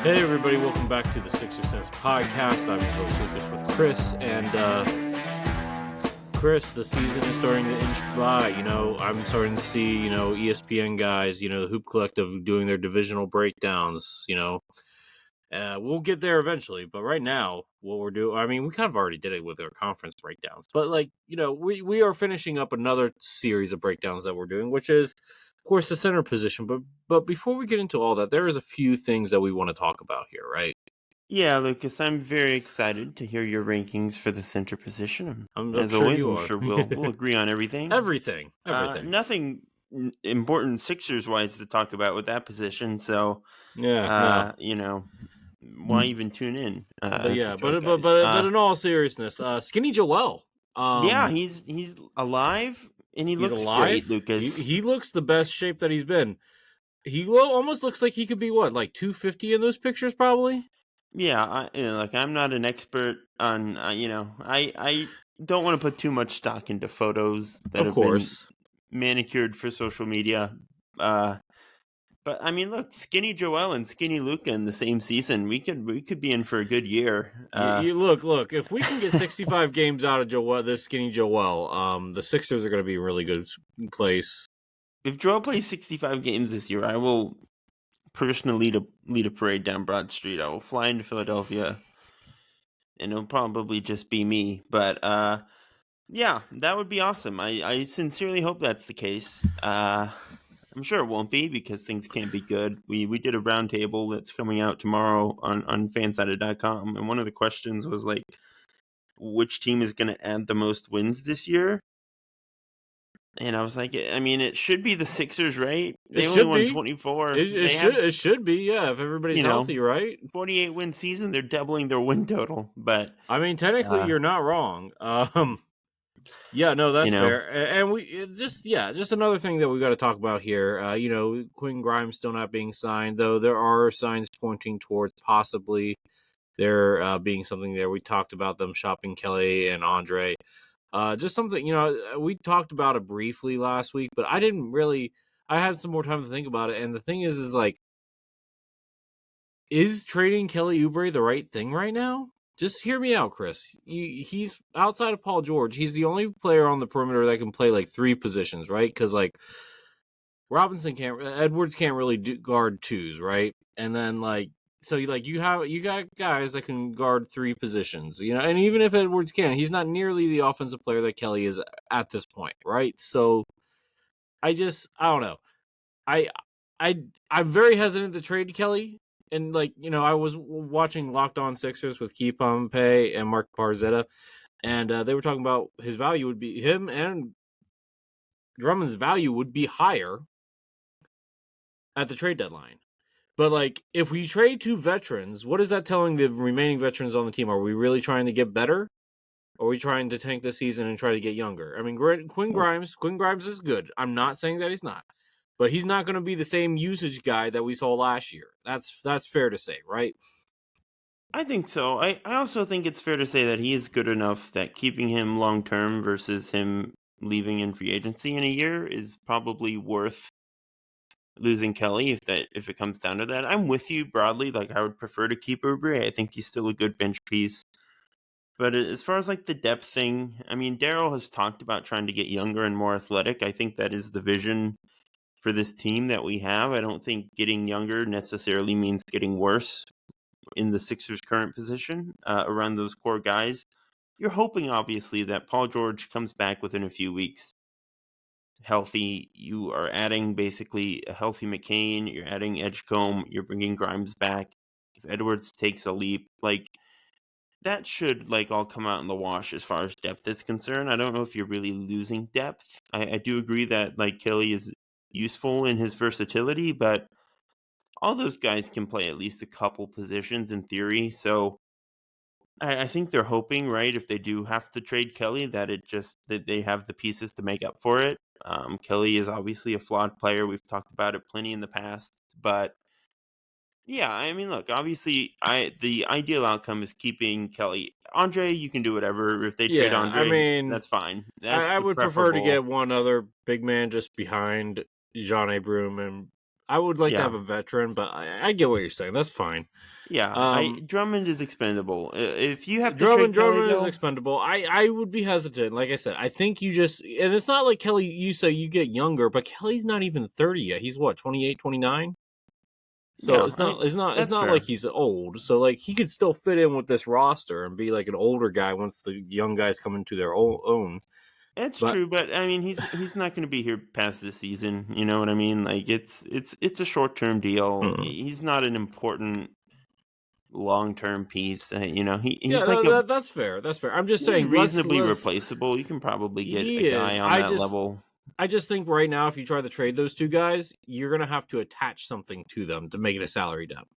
Hey everybody, welcome back to the Sixer Sense podcast. I'm your host Lucas with Chris, and Chris, the season is starting to inch by. I'm starting to see, ESPN guys, the Hoop Collective doing their divisional breakdowns. We'll get there eventually, but right now, what we're doing, I mean, we kind of already did it with our conference breakdowns, but we are finishing up another series of breakdowns that we're doing, which is, of course, the center position. But before we get into all that, there is a few things that we want to talk about here, right? Yeah, Lucas, I'm very excited to hear your rankings for the center position. I'm As sure always, you I'm are. sure we'll agree on everything. Everything. Nothing important Sixers wise to talk about with that position. So, Yeah, no. why even tune in? But It's a yeah, joke, but but guys. but in all seriousness, Skinny Joel, Yeah, he's alive and he he's looks great, alive. Lucas. He looks the best shape that he's been. He almost looks like he could be what, like 250 in those pictures, probably. Yeah, I'm not an expert on, I don't want to put too much stock into photos that Of have been course. manicured for social media. Uh, but I mean, look, Skinny Joel and Skinny Luca in the same season, we could be in for a good year. You look. If we can get 65 games out of Joel, this Skinny Joel, the Sixers are going to be in a really good place. If Joel plays 65 games this year, I will personally lead a parade down Broad Street. I will fly into Philadelphia, and it'll probably just be me. But yeah, that would be awesome. I sincerely hope that's the case. I'm sure it won't be because things can't be good. We did a roundtable that's coming out tomorrow on fansided.com, and one of the questions was like, which team is going to add the most wins this year? And I was like, I mean, it should be the Sixers, right? It They only should won be. 24. It They have, should be. Yeah, if everybody's healthy, right? 48 win season. They're doubling their win total. But, I mean, technically, you're not wrong. Yeah, no, you that's know, fair. And just another thing that we got to talk about here. Quinn Grimes still not being signed, though there are signs pointing towards possibly there being something there. We talked about them shopping Kelly and Andre. Just something, we talked about it briefly last week, but I didn't really. I had some more time to think about it, and the thing is like, is trading Kelly Oubre the right thing right now? Just hear me out, Chris. He's outside of Paul George. He's the only player on the perimeter that can play like three positions, right? Because like Edwards can't really guard twos, right? And then so you got guys that can guard three positions, and even if Edwards can, he's not nearly the offensive player that Kelly is at this point, right? So I don't know. I I'm very hesitant to trade Kelly. And I was watching Locked On Sixers with Key Pompey and Mark Parzetta, and they were talking about his value would be him and Drummond's value would be higher at the trade deadline. But if we trade two veterans, what is that telling the remaining veterans on the team? Are we really trying to get better? Or are we trying to tank the season and try to get younger? I mean, Quinn Grimes is good. I'm not saying that he's not. But he's not going to be the same usage guy that we saw last year. That's fair to say, right? I think so. I also think it's fair to say that he is good enough that keeping him long term versus him leaving in free agency in a year is probably worth losing Kelly if it comes down to that. I'm with you broadly. Like, I would prefer to keep Oubre. I think he's still a good bench piece. But as far as like the depth thing, I mean, Daryl has talked about trying to get younger and more athletic. I think that is the vision for this team that we have. I don't think getting younger necessarily means getting worse in the Sixers' current position around those core guys. You're hoping, obviously, that Paul George comes back within a few weeks healthy. You are adding basically a healthy McCain. You're adding Edgecombe. You're bringing Grimes back. If Edwards takes a leap, like, that should all come out in the wash as far as depth is concerned. I don't know if you're really losing depth. I do agree that Kelly is useful in his versatility, but all those guys can play at least a couple positions in theory. So I think they're hoping, right, if they do have to trade Kelly, that they have the pieces to make up for it. Kelly is obviously a flawed player. We've talked about it plenty in the past, but yeah, I mean, look, obviously, the ideal outcome is keeping Kelly. Andre, you can do whatever. If they trade Yeah, I Andre, mean, that's fine. That's I the would prefer to preferable. get one other big man just behind John Abram, and I would like to Yeah. have a veteran, but I get what you're saying. That's fine. Yeah, Drummond is expendable. If you have to trade Kelly, Drummond is though, expendable. I would be hesitant. Like I said, I think you just, and it's not like Kelly, you say you get younger, but Kelly's not even 30 yet. He's what, 28, 29? So yeah, it's that's not like fair. he's old. So like he could still fit in with this roster and be like an older guy once the young guys come into their own. That's But true, but I mean, he's not going to be here past this season. You know what I mean? Like it's a short term deal. mm. He's not an important long term piece. You know, Yeah, he's like a that's fair. That's fair. I'm just he's saying reasonably let's replaceable. You can probably get a he is. guy on that level. I just think right now, if you try to trade those two guys, you're gonna have to attach something to them to make it a salary dump.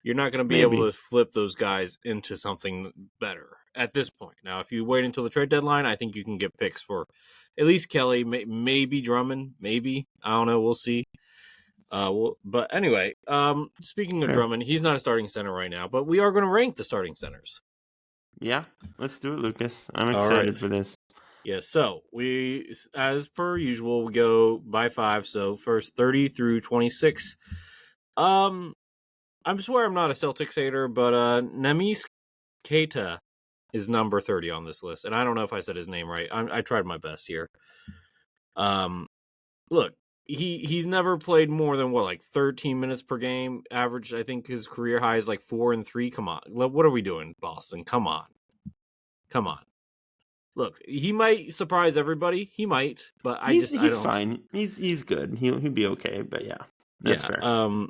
You're not going to be able Maybe. to flip those guys into something better at this point. Now, if you wait until the trade deadline, I think you can get picks for at least Kelly, maybe Drummond, maybe. I don't know. We'll see. But anyway, speaking of Fair. Drummond, he's not a starting center right now, but we are going to rank the starting centers. Yeah, let's do it, Lucas. I'm All right. excited for this. Yeah, so we, as per usual, we go by 5. So first 30 through 26. I swear I'm not a Celtics hater, but Nemes Keita is number 30 on this list, and I don't know if I said his name right. I tried my best here. Look, he's never played more than like 13 minutes per game average. I think his career high is like 4 and 3. Come on, what are we doing, Boston? Come on. Look, he might surprise everybody. He might, but I He's don't. fine. He's good. He'll be okay. But yeah, that's fair.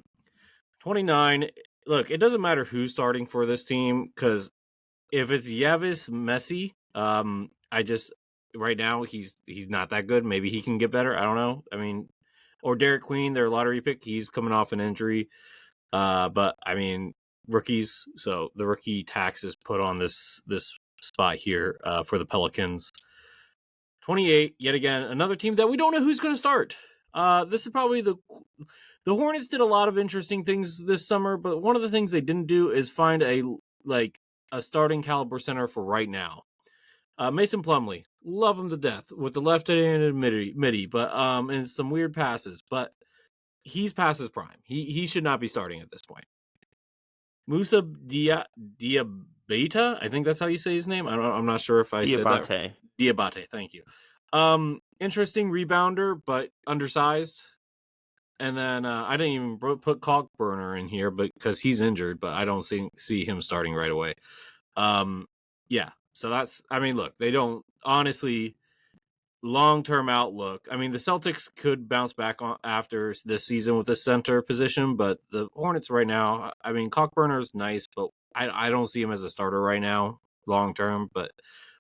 29. Look, it doesn't matter who's starting for this team because if it's Yavis Messi, I just right now he's not that good. Maybe he can get better. I don't know. I mean, or Derek Queen, their lottery pick. He's coming off an injury. But I mean, rookies. So the rookie tax is put on this spot here for the Pelicans. 28. Yet again, another team that we don't know who's going to start. This is probably the Hornets did a lot of interesting things this summer, but one of the things they didn't do is find a starting caliber center for right now. Mason Plumlee, love him to death with the left-handed midi, but and some weird passes, but he's past his prime. He should not be starting at this point. Musa Diabate, I think that's how you say his name. I'm not sure if I said that. Diabate, thank you. Interesting rebounder, but undersized. And then I didn't even put Cockburner in here because he's injured, but I don't see him starting right away. Yeah, so that's, I mean, look, they don't, honestly, long-term outlook. I mean, the Celtics could bounce back after this season with the center position, but the Hornets right now, I mean, Cockburner's nice, but I don't see him as a starter right now, long-term, but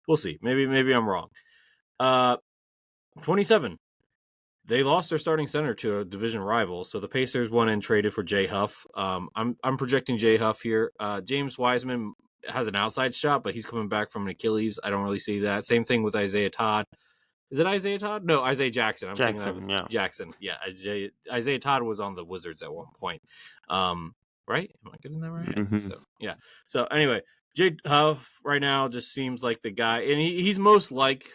we'll see. Maybe I'm wrong. 27. They lost their starting center to a division rival, so the Pacers went and traded for Jay Huff. I'm projecting Jay Huff here. James Wiseman has an outside shot, but he's coming back from an Achilles. I don't really see that. Same thing with Isaiah Todd. Is it Isaiah Todd? No, Isaiah Jackson. I'm thinking of Jackson. Yeah, Isaiah Todd was on the Wizards at one point. Right? Am I getting that right? Mm-hmm. So yeah. So anyway, Jay Huff right now just seems like the guy, and he's most like.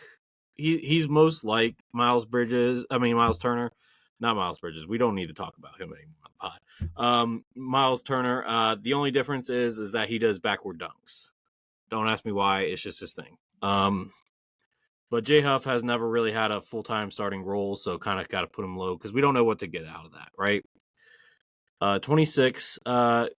He's most like Miles Turner, not Miles Bridges. We don't need to talk about him anymore on the pod. Miles Turner. The only difference is that he does backward dunks. Don't ask me why. It's just his thing. But Jay Huff has never really had a full-time starting role, so kind of got to put him low because we don't know what to get out of that, right? 26. Third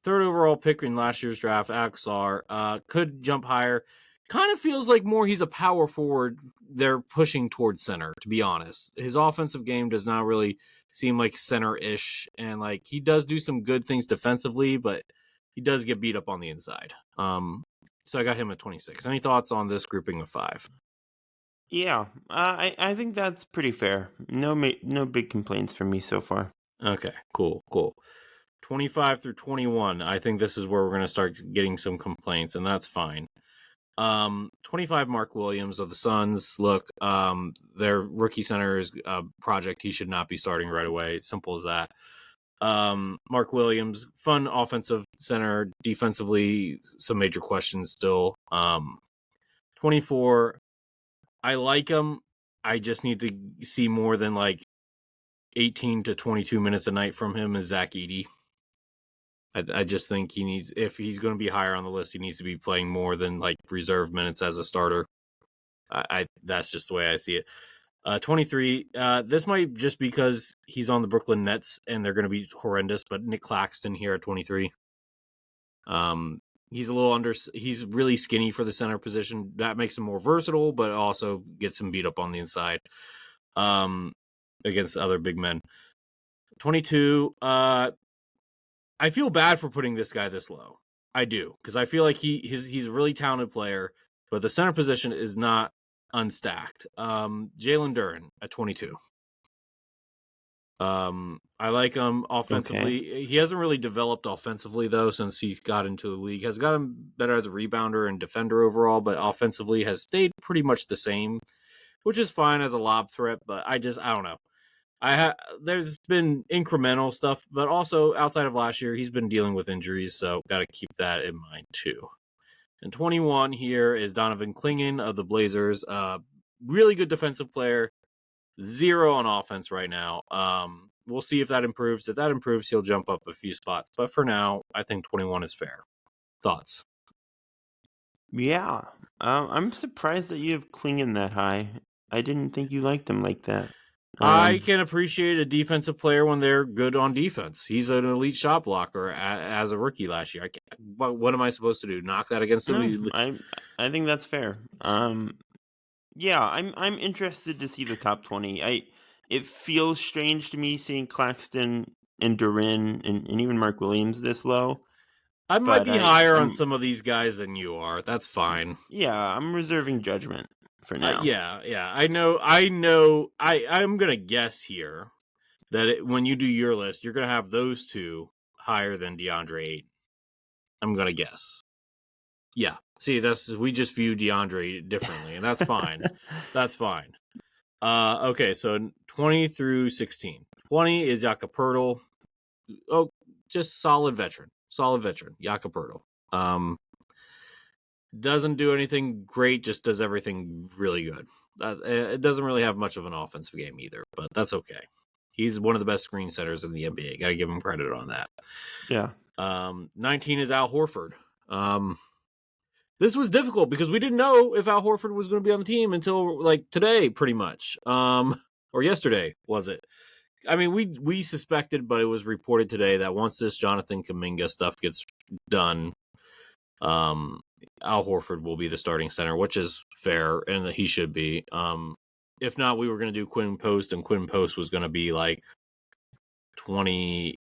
overall pick in last year's draft, Axar, could jump higher. Kind of feels like more he's a power forward. They're pushing towards center, to be honest. His offensive game does not really seem like center-ish, and like he does do some good things defensively, but he does get beat up on the inside. So I got him at 26. Any thoughts on this grouping of 5? Yeah, I think that's pretty fair. No big complaints from me so far. Okay, cool. 25 through 21. I think this is where we're going to start getting some complaints, and that's fine. 25 Mark Williams of the Suns. Look, their rookie center is a project. He should not be starting right away. Simple as that. Mark Williams, fun offensive center. Defensively, some major questions still. 24. I like him. I just need to see more than like 18 to 22 minutes a night from him is Zach Edey. I just think he needs, if he's going to be higher on the list, he needs to be playing more than like reserve minutes as a starter. That's just the way I see it. 23. This might just because he's on the Brooklyn Nets and they're going to be horrendous, but Nick Claxton here at 23. He's a little he's really skinny for the center position. That makes him more versatile, but also gets him beat up on the inside against other big men. 22. I feel bad for putting this guy this low. I do, because I feel like he's a really talented player, but the center position is not unstacked. Jalen Duren at 22. I like him offensively. Okay. He hasn't really developed offensively though since he got into the league. Has gotten better as a rebounder and defender overall, but offensively has stayed pretty much the same, which is fine as a lob threat. But I don't know. There's been incremental stuff, but also outside of last year, he's been dealing with injuries, so got to keep that in mind too. And 21 here is Donovan Clingan of the Blazers. Really good defensive player. 0 on offense right now. We'll see if that improves. If that improves, he'll jump up a few spots. But for now, I think 21 is fair. Thoughts? Yeah. I'm surprised that you have Clingan that high. I didn't think you liked him like that. I can appreciate a defensive player when they're good on defense. He's an elite shot blocker as a rookie last year. What am I supposed to do? Knock that against him? I think that's fair. Yeah, I'm interested to see the top 20. It feels strange to me seeing Claxton and Duren and even Mark Williams this low. I might be higher on some of these guys than you are. That's fine. Yeah, I'm reserving judgment for now. Yeah. I know. I'm gonna guess here that when you do your list, you're gonna have those two higher than DeAndre Ayton. I'm gonna guess. Yeah. See, we just view DeAndre differently, and that's fine. That's fine. Okay, so 20 through 16. 20 is Jakob Poeltl. Oh, just solid veteran. Jakob Poeltl. Doesn't do anything great, just does everything really good. It doesn't really have much of an offensive game either, but that's okay. He's one of the best screen setters in the NBA. Got to give him credit on that. Yeah. 19 is Al Horford. This was difficult because we didn't know if Al Horford was going to be on the team until like today, pretty much. Or yesterday, was it? I mean, we suspected, but it was reported today that once this Jonathan Kuminga stuff gets done, Al Horford will be the starting center, which is fair, and that he should be. If not, we were going to do Quinn Post, and Quinn Post was going to be like 27th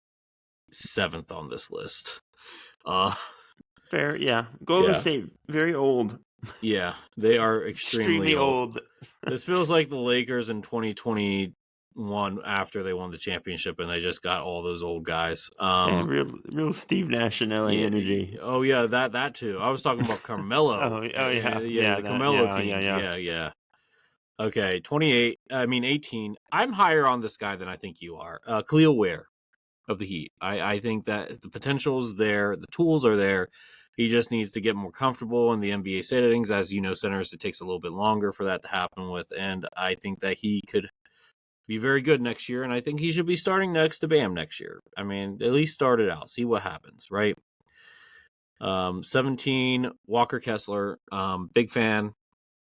on this list. Fair, yeah. Golden State, very old. Yeah, they are extremely old. This feels like the Lakers in 2021 after they won the championship, and they just got all those old guys. Real Steve Nash and LA energy. Oh yeah, that too. I was talking about Carmelo. The Carmelo teams. Yeah. Okay, 18. I'm higher on this guy than I think you are. Khalil Ware of the Heat. I think that the potential is there, the tools are there. He just needs to get more comfortable in the NBA settings. As you know, centers, it takes a little bit longer for that to happen with, and I think that he could be very good next year, and I think he should be starting next to Bam next year. I mean, at least start it out, see what happens, right? 17, Walker Kessler, big fan.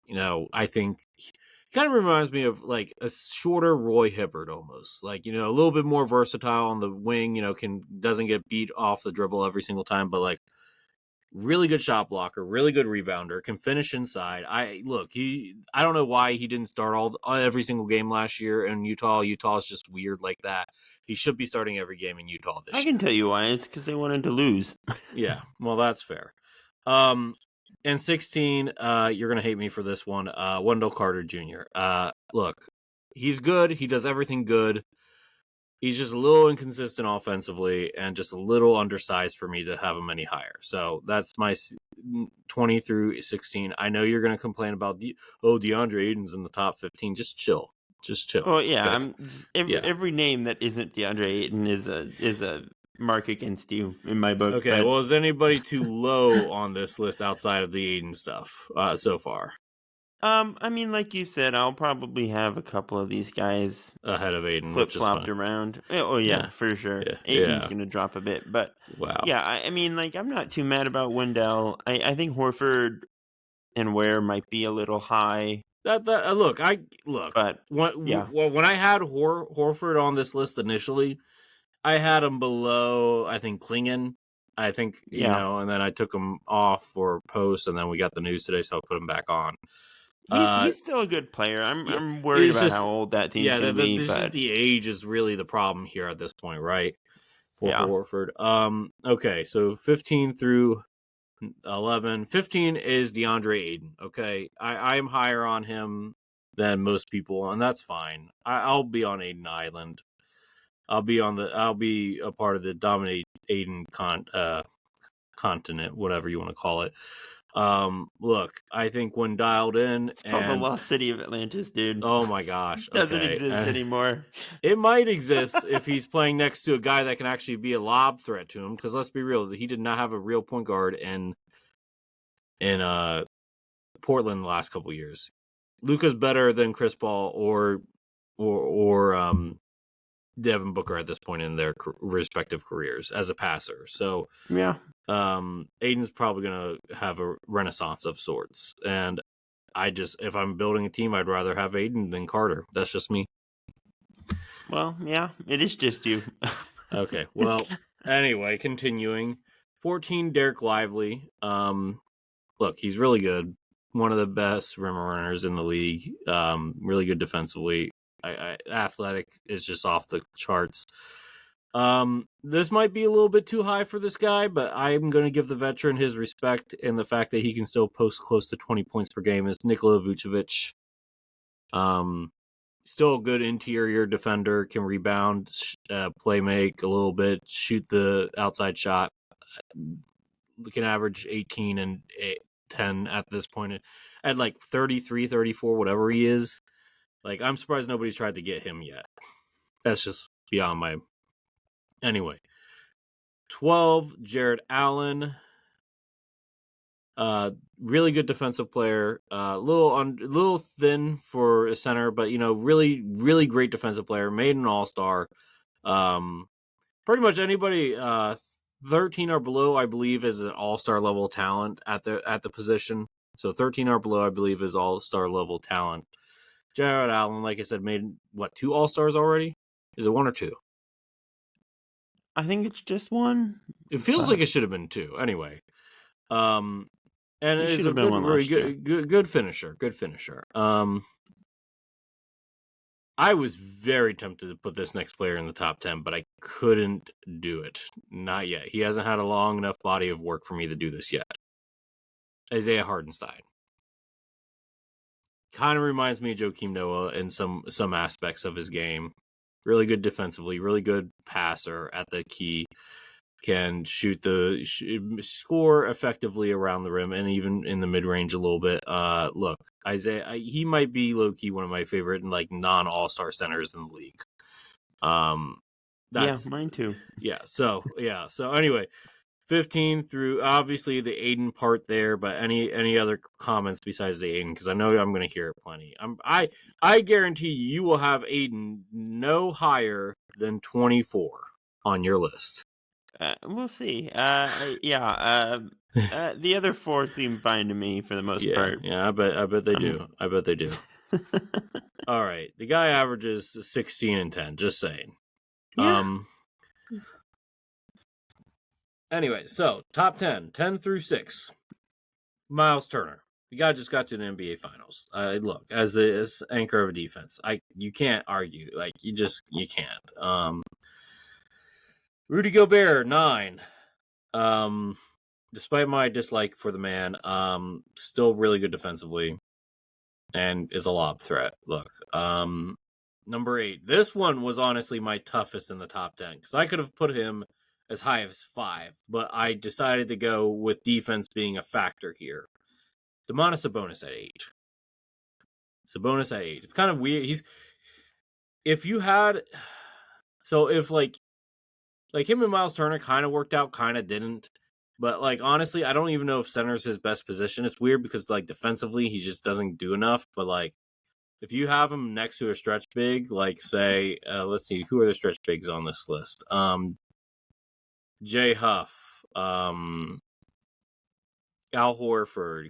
I think he kind of reminds me of like a shorter Roy Hibbert almost, like, a little bit more versatile on the wing, doesn't get beat off the dribble every single time, but like really good shot blocker, really good rebounder, can finish inside. I don't know why he didn't start every single game last year in Utah. Utah's just weird like that. He should be starting every game in Utah this year. I can tell you why. It's because they wanted to lose. Yeah, well, that's fair. And 16, you're going to hate me for this one, Wendell Carter Jr. Look, he's good. He does everything good. He's just a little inconsistent offensively and just a little undersized for me to have him any higher. So that's my 20 through 16. I know you're going to complain about, DeAndre Ayton's in the top 15. Just chill. Oh, yeah. Okay? Every name that isn't DeAndre Ayton is a mark against you in my book. Okay, well, is anybody too low on this list outside of the Ayton stuff so far? I mean, like you said, I'll probably have a couple of these guys ahead of Aiden, which is flip-flopped fine. around. Oh, yeah, Yeah, for sure. yeah, Aiton's yeah. gonna drop a bit, but Wow. yeah, I mean, like, I'm not too mad about Wendell. I think Horford and Ware might be a little high, Look. but yeah, When I had Horford on this list initially, I had him below, I think, Klingon. I think, yeah. and then I took him off for post, and then we got the news today, so I put him back on. He's still a good player. Yeah, I'm worried it's about how just, old that team's yeah, gonna be, this is but the age is really the problem here at this point, right? For yeah. Horford. Okay, so 15 through 11. 15 is DeAndre Ayton. Okay, I am higher on him than most people, and that's fine. I'll be on Aiden Island. I'll be a part of the dominate Aiden continent, whatever you want to call it. Look, I think when dialed in, It's called the and Lost City of Atlantis, dude. oh my gosh, Doesn't okay, exist anymore. it might exist if he's playing next to a guy that can actually be a lob threat to him. Because let's be real, he did not have a real point guard in Portland the last couple years. Luka's better than Chris Paul or Devin Booker at this point in their respective careers as a passer. So Yeah. Aiden's probably going to have a renaissance of sorts. And if I'm building a team, I'd rather have Aiden than Carter. That's just me. Well, yeah, it is just you. Okay. Well, anyway, continuing. 14, Derek Lively. Look, he's really good. One of the best rim runners in the league. Really good defensively. Athletic is just off the charts. This might be a little bit too high for this guy, but I'm going to give the veteran his respect in the fact that he can still post close to 20 points per game. Is Nikola Vucevic. Still a good interior defender, can rebound, play make a little bit, shoot the outside shot. Can average 18 and 10 at this point at like 33, 34, whatever he is. Like, I'm surprised nobody's tried to get him yet. That's just beyond my... Anyway. 12, Jared Allen. Really good defensive player. Little thin for a center, but really, really great defensive player. Made an all-star. Pretty much anybody 13 or below, I believe, is an all-star level talent at the position. So 13 or below, I believe, is all-star level talent. Jared Allen, like I said, made 2 all-stars already? Is it 1 or 2? I think it's just one. It feels like it should have been 2. Anyway, and He is should a have been one last year. good finisher. Good finisher. I was very tempted to put this next player in the top 10, but I couldn't do it. Not yet. He hasn't had a long enough body of work for me to do this yet. Isaiah Hardenstein. Kind of reminds me of Joakim Noah in some aspects of his game. Really good defensively, really good passer at the key. Can score effectively around the rim and even in the mid-range a little bit. Look, Isaiah, he might be low-key one of my favorite non-all-star centers in the league. That's mine too. So anyway, 15 through obviously the Aiden part there, but any other comments besides the Aiden? Because I know I'm going to hear it plenty. I guarantee you will have Aiden no higher than 24 on your list. We'll see. The other 4 seem fine to me for the most part. Yeah, I bet they do. I bet they do. All right, the guy averages 16 and 10. Just saying. Yeah. Anyway, so top 10 through 6. Miles Turner. The guy just got to the NBA Finals. Look, as the anchor of a defense, you can't argue. Like, you can't. Rudy Gobert, 9. Despite my dislike for the man, still really good defensively and is a lob threat. Look, number 8. This one was honestly my toughest in the top 10 because I could have put him as high as 5, but I decided to go with defense being a factor here. Domantas Sabonis at 8. Sabonis at 8. It's kind of weird. If him and Miles Turner kind of worked out, kind of didn't. But like honestly, I don't even know if center is his best position. It's weird because like defensively, he just doesn't do enough. But like if you have him next to a stretch big, like say, let's see, who are the stretch bigs on this list? Jay Huff, Al Horford,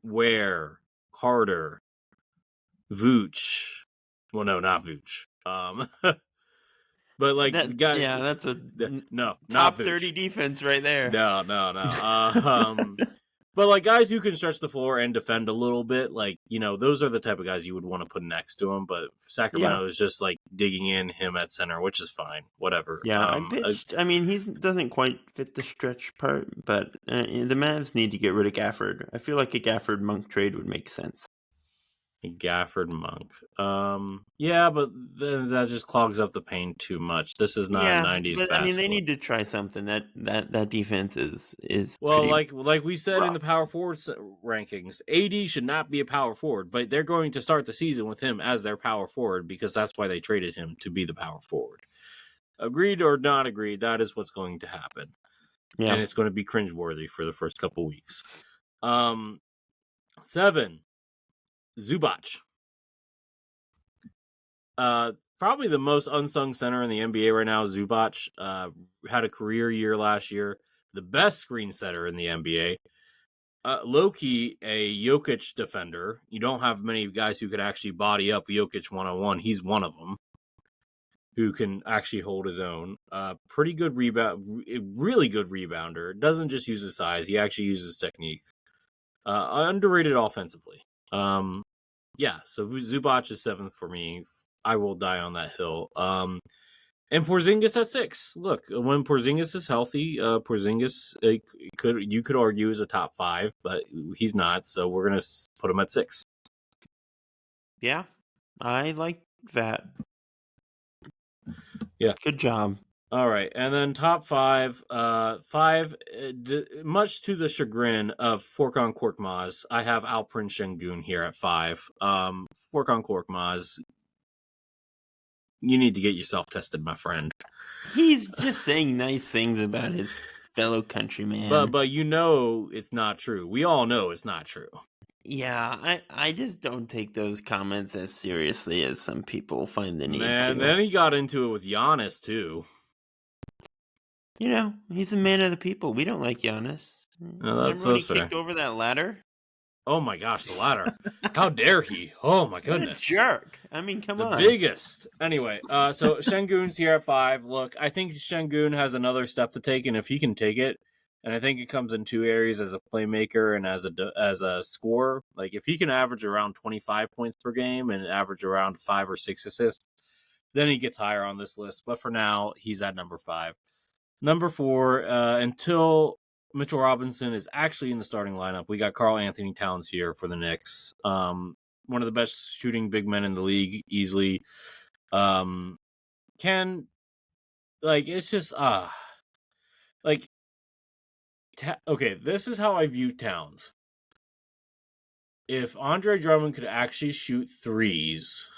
Ware, Carter, Vooch. Well, no, not Vooch. But like the guys, That's a no, not top Vooch. 30 defense right there. No. But like guys who can stretch the floor and defend a little bit, like those are the type of guys you would want to put next to him. But Sacramento is just like digging in him at center, which is fine. Whatever. Yeah, I pitched. I mean, he doesn't quite fit the stretch part, but the Mavs need to get rid of Gafford. I feel like a Gafford Monk trade would make sense. Gafford Monk. Yeah, but then that just clogs up the paint too much. This is not 90s but basketball. I mean, they need to try something. That defense is well, like we said in the power forward rankings, AD should not be a power forward, but they're going to start the season with him as their power forward because that's why they traded him to be the power forward. Agreed or not agreed, that is what's going to happen. Yeah. And it's going to be cringeworthy for the first couple weeks. 7. Zubac. Probably the most unsung center in the NBA right now. Zubac had a career year last year. The best screen setter in the NBA. Low-key, a Jokic defender. You don't have many guys who could actually body up Jokic one-on-one. He's one of them who can actually hold his own. Pretty good rebound, really good rebounder. Doesn't just use his size. He actually uses technique. Underrated offensively. Yeah, so Zubac is 7th for me. I will die on that hill. And Porzingis at 6. Look, when Porzingis is healthy, Porzingis you could argue is a top 5, but he's not. So we're gonna put him at 6. Yeah, I like that. Yeah, good job. All right, and then top 5. Much to the chagrin of Furkan Korkmaz, I have Alperen Şengün here at 5. Furkan Korkmaz, you need to get yourself tested, my friend. He's just saying nice things about his fellow countryman. But it's not true. We all know it's not true. Yeah, I just don't take those comments as seriously as some people find the need to. Man, then he got into it with Giannis, too. He's a man of the people. We don't like Giannis. Remember when he kicked over that ladder? Oh my gosh, the ladder. How dare he? Oh my goodness. What a jerk. I mean, come on. The biggest. Anyway, so Şengün's here at 5. Look, I think Şengün has another step to take, and if he can take it, and I think it comes in 2 areas, as a playmaker and as a scorer. Like, if he can average around 25 points per game and average around 5 or 6 assists, then he gets higher on this list. But for now, he's at number 5. Number 4, until Mitchell Robinson is actually in the starting lineup, we got Karl-Anthony Towns here for the Knicks. One of the best shooting big men in the league, easily. It's just, okay, this is how I view Towns. If Andre Drummond could actually shoot threes,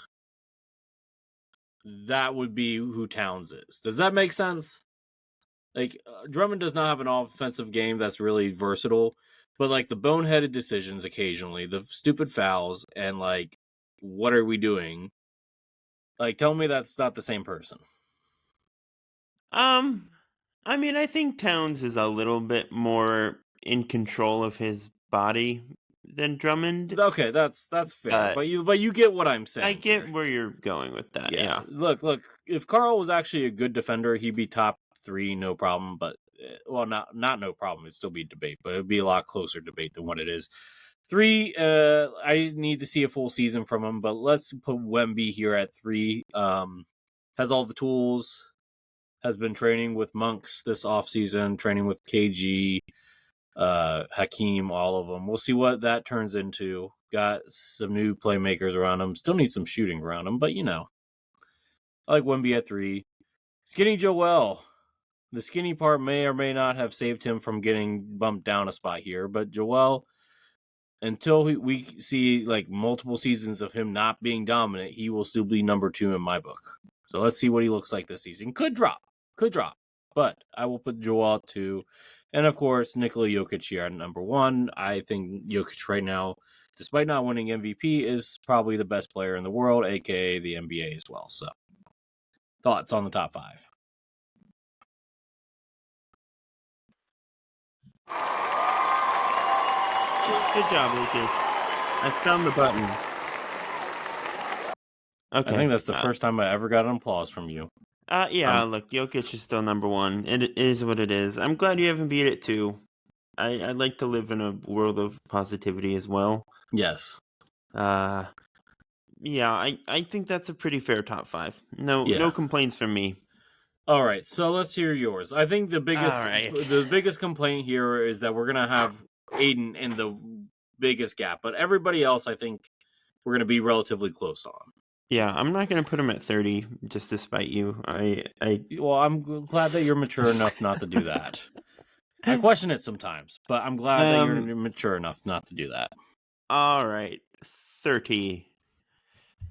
that would be who Towns is. Does that make sense? Like, Drummond does not have an offensive game that's really versatile, but like the boneheaded decisions occasionally, the stupid fouls, and like, what are we doing? Like, tell me that's not the same person. I mean, I think Towns is a little bit more in control of his body than Drummond. Okay, that's fair. But you get what I'm saying. I get where you're going with that. Yeah. Look. If Karl was actually a good defender, he'd be top 3, no problem. But not no problem. It'd still be debate, but it'd be a lot closer debate than what it is. 3, I need to see a full season from him. But let's put Wemby here at 3. Has all the tools. Has been training with Monks this offseason, training with KG, Hakeem, all of them. We'll see what that turns into. Got some new playmakers around him. Still need some shooting around him, but I like Wemby at 3. Skinny Joel. The skinny part may or may not have saved him from getting bumped down a spot here, but Joel, until we see like multiple seasons of him not being dominant, he will still be number 2 in my book. So let's see what he looks like this season. Could drop, but I will put Joel at 2. And of course, Nikola Jokic here at number 1. I think Jokic right now, despite not winning MVP, is probably the best player in the world, aka the NBA as well. So, thoughts on the top 5? Good job, Lucas. I found the button. Okay. I think that's the first time I ever got an applause from you. Yeah, look, Jokic is still number 1. It is what it is. I'm glad you haven't beat it too. I like to live in a world of positivity as well. Yes. Yeah, I think that's a pretty fair top 5. No complaints from me. All right, so let's hear yours. I think the biggest complaint here is that we're gonna have Aiden in the biggest gap, but everybody else, I think, we're gonna be relatively close on. Yeah, I'm not gonna put him at 30 just to spite you. Well, I'm glad that you're mature enough not to do that. I question it sometimes, but I'm glad that you're mature enough not to do that. All right, 30.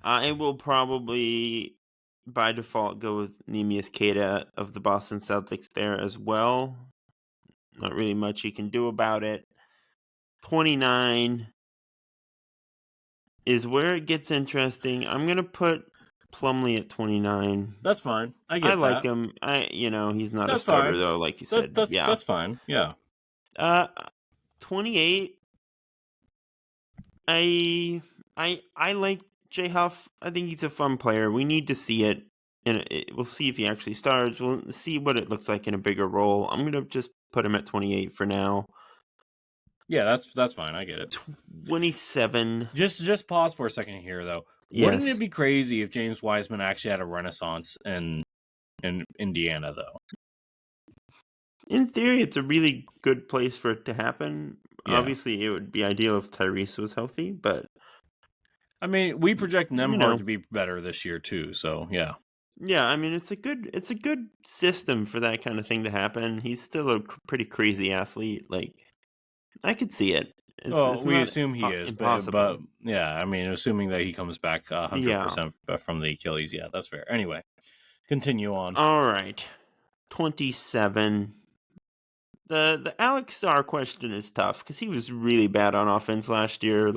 I will probably, by default, go with Neemias Queta of the Boston Celtics there as well. Not really much you can do about it. 29 is where it gets interesting. I'm going to put Plumlee at 29. That's fine. I get that. I like him. He's not a starter though, like you said. That's fine. Yeah. 28. I like J Huff. I think he's a fun player. We need to see it, and we'll see if he actually starts. We'll see what it looks like in a bigger role. I'm gonna just put him at 28 for now. Yeah, that's fine. I get it. 27. Just pause for a second here, though. Yes. Wouldn't it be crazy if James Wiseman actually had a renaissance in Indiana, though? In theory, it's a really good place for it to happen. Yeah. Obviously, it would be ideal if Tyrese was healthy, but I mean, we project Nembhard to be better this year too. So yeah. Yeah, I mean, it's a good system for that kind of thing to happen. He's still a pretty crazy athlete. Like, I could see it. We assume he is, but yeah, I mean, assuming that he comes back 100% from the Achilles, yeah, that's fair. Anyway, continue on. All right, 27. The Alex Starr question is tough because he was really bad on offense last year.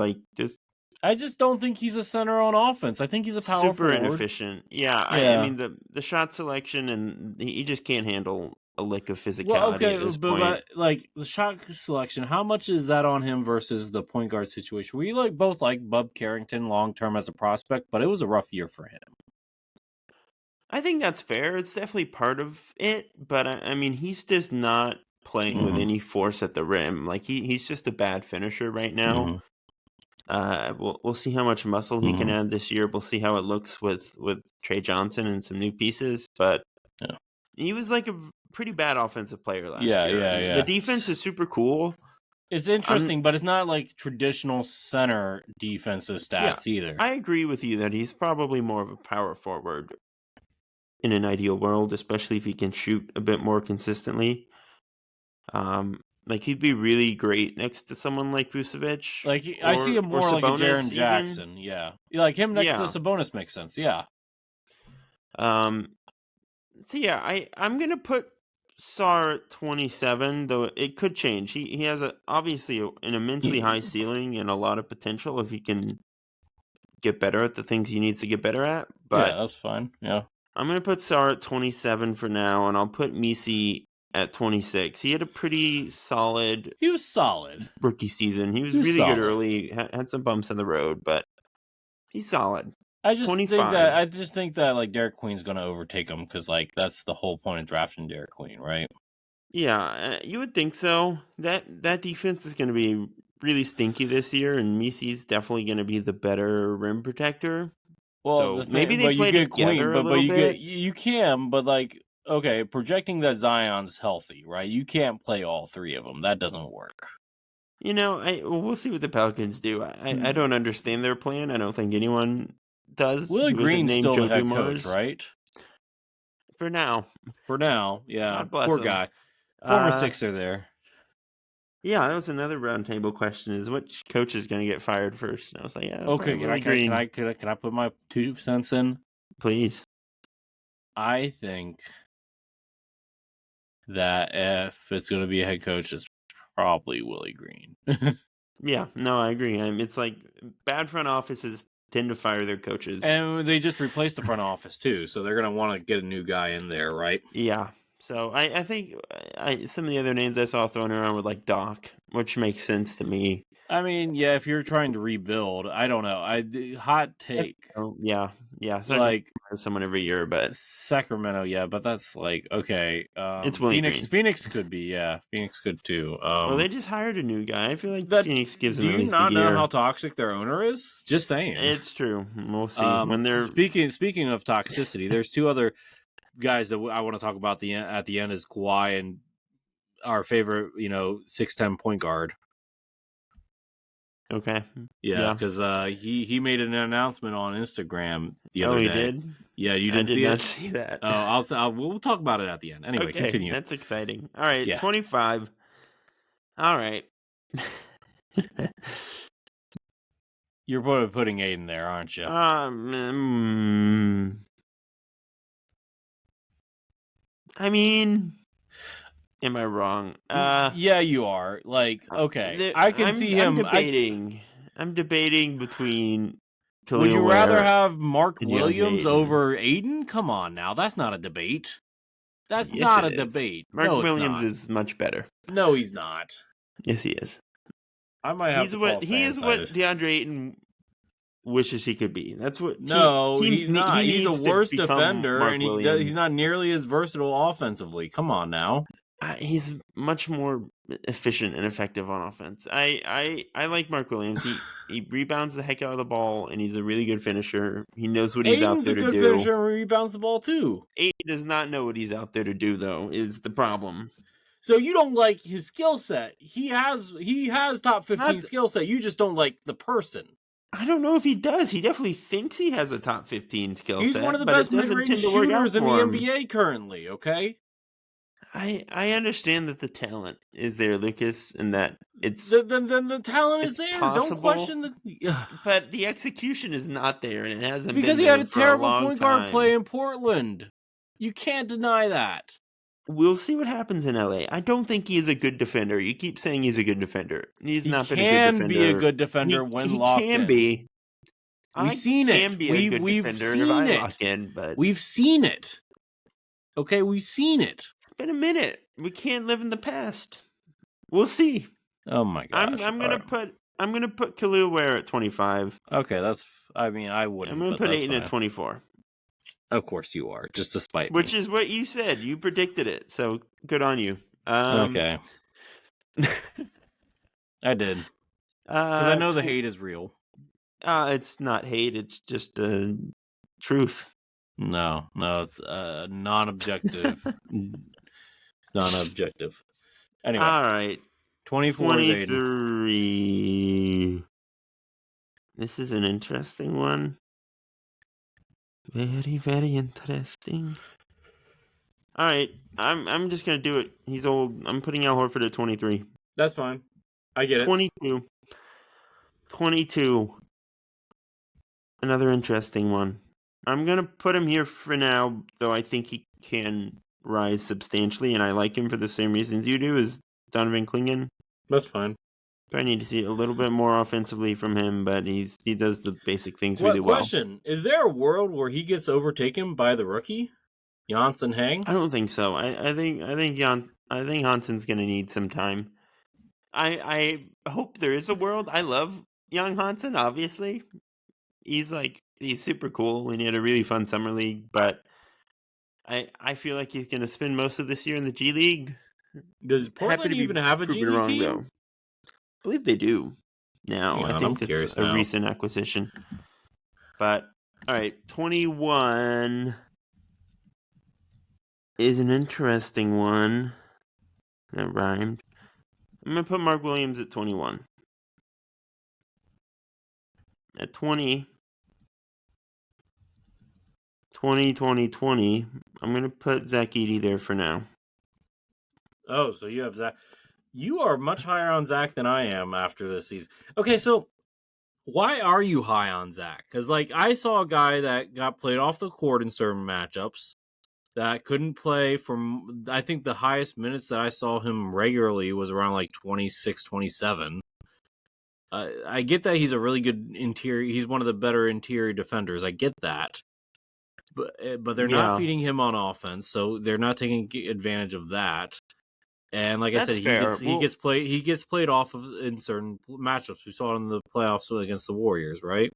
I just don't think he's a center on offense. I think he's a power super forward. Inefficient. Yeah. I mean the shot selection, and he just can't handle a lick of physicality at this point. But like the shot selection, how much is that on him versus the point guard situation? We both like Bub Carrington long term as a prospect, but it was a rough year for him. I think that's fair. It's definitely part of it, but I mean he's just not playing with any force at the rim. Like he's just a bad finisher right now. We'll see how much muscle he can add this year. We'll see how it looks with Trey Johnson and some new pieces. But he was like a pretty bad offensive player last year. Yeah. The defense is super cool. It's interesting, but it's not like traditional center defensive stats either. I agree with you that he's probably more of a power forward in an ideal world, especially if he can shoot a bit more consistently. Like he'd be really great next to someone like Vucevic. Like I see him more like a Jaren Jackson. Yeah, like him next to Sabonis makes sense. Yeah. So yeah, I'm gonna put Sarr at 27, though it could change. He has obviously an immensely high ceiling and a lot of potential if he can get better at the things he needs to get better at. But yeah, that's fine. Yeah, I'm gonna put Sarr at 27 for now, and I'll put Misi at 26. He had a pretty solid. He was solid rookie season. He was really solid. Good early. Had some bumps in the road, but he's solid. I just think that like Derek Queen's going to overtake him because like that's the whole point of drafting Derek Queen, right? Yeah, you would think so. That defense is going to be really stinky this year, and Misi's definitely going to be the better rim protector. Well, so maybe they play together a little bit. You can, but like. Okay, projecting that Zion's healthy, right? You can't play all three of them. That doesn't work. We'll see what the Pelicans do. I don't understand their plan. I don't think anyone does. Willie Green's still the head coach, right? For now. Yeah. God bless Poor him. guy. Former Sixer there. Yeah, that was another roundtable question: is which coach is going to get fired first? And I was like, yeah. Okay, can I put my 2 cents in? Please. I think that if it's going to be a head coach, it's probably Willie Green. Yeah, no, I agree. It's like bad front offices tend to fire their coaches. And they just replaced the front office, too, so they're going to want to get a new guy in there, right? Yeah. So I think some of the other names I saw thrown around were like Doc, which makes sense to me. I mean, yeah, if you're trying to rebuild, I don't know. Hot take. Yeah. Like someone every year, but Sacramento, yeah, but that's like okay. It's Willie Green. Phoenix could be, yeah. Phoenix could too. Well, they just hired a new guy. I feel like Phoenix gives Do them at you least not a year. know how toxic their owner is? Just saying. It's true. We'll see when they're speaking of toxicity. There's two other guys that I want to talk about at the end is Kawhi and our favorite, 6'10" point guard. Okay. Yeah, because he made an announcement on Instagram the other day. Oh, he did? Yeah, you didn't see it? I did not see that. Oh, we'll talk about it at the end. Anyway, okay, continue. That's exciting. All right, 25. All right. You're putting Aiden there, aren't you? I mean, am I wrong? Yeah, you are. Like, okay, I can see him. I'm debating between. Would you rather have Mark Williams over Aiden? Come on, now that's not a debate. That's not a debate. Mark Williams is much better. No, he's not. Yes, he is. I might have. He is what DeAndre Ayton wishes he could be. That's what. He's not. He's a worse defender, and he's not nearly as versatile offensively. Come on now. He's much more efficient and effective on offense. I like Mark Williams. He rebounds the heck out of the ball, and he's a really good finisher. He knows what he's out there to do. Aiden's a good finisher and rebounds the ball too. Aiden does not know what he's out there to do, though. Is the problem. So you don't like his skill set. He has top 15 skill set. You just don't like the person. I don't know if he does. He definitely thinks he has a top 15 skill set. He's one of the best mid-range shooters in the NBA currently, okay? I understand that the talent is there, Lucas, and that it's... Then the talent is there. Possible, don't question the... But the execution is not there, and it hasn't because been he had a terrible point guard play in Portland. You can't deny that. We'll see what happens in LA. I don't think he is a good defender. You keep saying he's a good defender. He's not been a good defender. He can be a good defender when locked in. He can be. We've seen it. We've seen it. But we've seen it. Okay, we've seen it. It's been a minute. We can't live in the past. We'll see. Oh my gosh. I'm gonna put Khalil Ware at 25. Okay, I wouldn't. I'm gonna put Ayton at 24. Of course you are, just to spite me. Which is what you said. You predicted it, so good on you. Okay. I did. Because I know the hate is real. It's not hate. It's just truth. No, it's non-objective. Non-objective. Anyway. All right. 23. This is an interesting one. Very, very interesting. All right, I'm just gonna do it. He's old. I'm putting Al Horford at 23. That's fine. I get it. 22. Another interesting one. I'm gonna put him here for now, though I think he can rise substantially, and I like him for the same reasons you do, as Donovan Clingan. That's fine. I need to see a little bit more offensively from him, but he does the basic things really well. Question: is there a world where he gets overtaken by the rookie, Janssen Hang? I don't think so. I think Hanson's going to need some time. I hope there is a world. I love young Hansen. Obviously, he's super cool, and he had a really fun summer league. But I feel like he's going to spend most of this year in the G League. Does Portland even have a G League team? Though. I believe they do now. I think it's a recent acquisition. But, all right, 21 is an interesting one. That rhymed. I'm going to put Mark Williams at 21. At 20, I'm going to put Zach Edey there for now. Oh, so you have Zach. You are much higher on Zach than I am after this season. Okay, so why are you high on Zach? Because, I saw a guy that got played off the court in certain matchups that couldn't play from. I think the highest minutes that I saw him regularly was around like 26, 27. I get that he's a really good interior. He's one of the better interior defenders. I get that, but they're not Yeah, feeding him on offense, so they're not taking advantage of that. And like I that's said, fair. he gets played off of in certain matchups. We saw it in the playoffs against the Warriors, right?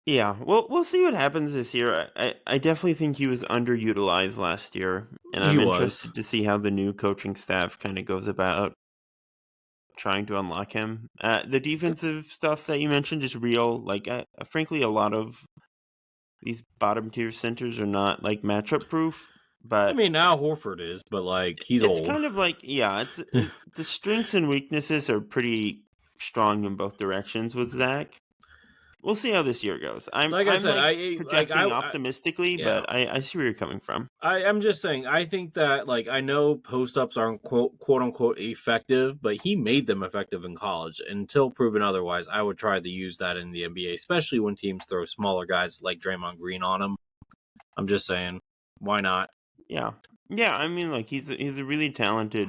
Yeah, we'll see what happens this year. I definitely think he was underutilized last year, and He I'm was. interested to see how the new coaching staff kind of goes about trying to unlock him. The defensive stuff that you mentioned is real. Like, frankly, a lot of these bottom tier centers are not like matchup proof, I but mean, now Horford is, but like he's it's old. kind of like, yeah, the strengths and weaknesses are pretty strong in both directions with Zach. We'll see how this year goes. Like I I'm said, like I like projecting optimistically, yeah. but I see where you're coming from. I'm just saying. I think that like I know post ups aren't quote unquote effective, but he made them effective in college. Until proven otherwise, I would try to use that in the NBA, especially when teams throw smaller guys like Draymond Green on him. I'm just saying, why not? Yeah, yeah. I mean, like he's a really talented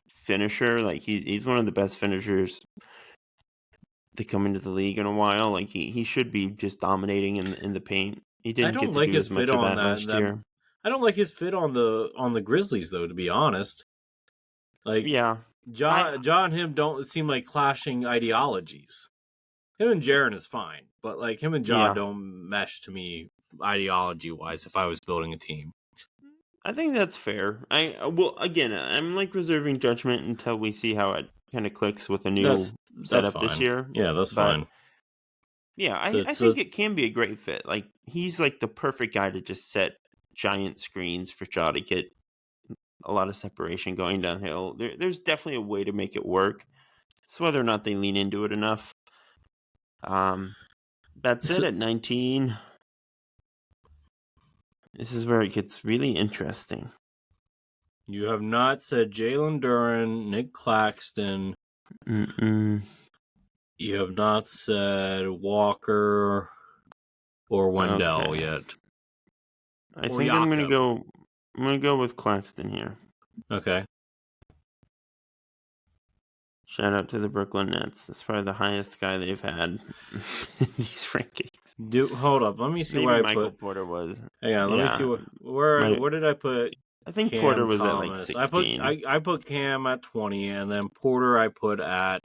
finisher. Like he's one of the best finishers to come into the league in a while. Like he should be just dominating in the paint. He I didn't don't get to like do his as fit much of on that last year. I don't like his fit on the Grizzlies though. To be honest, like Yeah, I John and him don't seem like clashing ideologies. Him and Jaren is fine, but like him and Ja yeah. don't mesh to me ideology wise. If I was building a team, I think that's fair. Well, again, I'm like reserving judgment until we see how it kind of clicks with a new that's setup this fine. year. Yeah, that's But fine. yeah, I So think it can be a great fit. Like he's like the perfect guy to just set giant screens for Shaw to get a lot of separation going downhill. There's definitely a way to make it work. It's whether or not they lean into it enough. Um, that's it so at 19. This is where it gets really interesting. you have not said Jalen Duren, Nick Claxton. Mm-mm. You have not said Walker or Wendell Okay. yet, I or think I'm gonna Jakob. go. I'm gonna go with Claxton here. Okay. Shout out to the Brooklyn Nets. That's probably the highest guy they've had in these rankings. Hold up. Let me see Maybe where I Michael put. Porter was. Hang on. Let me see Yeah, where did I put I think Porter Cam was at like Thomas? 16. I put Cam at 20, and then Porter I put at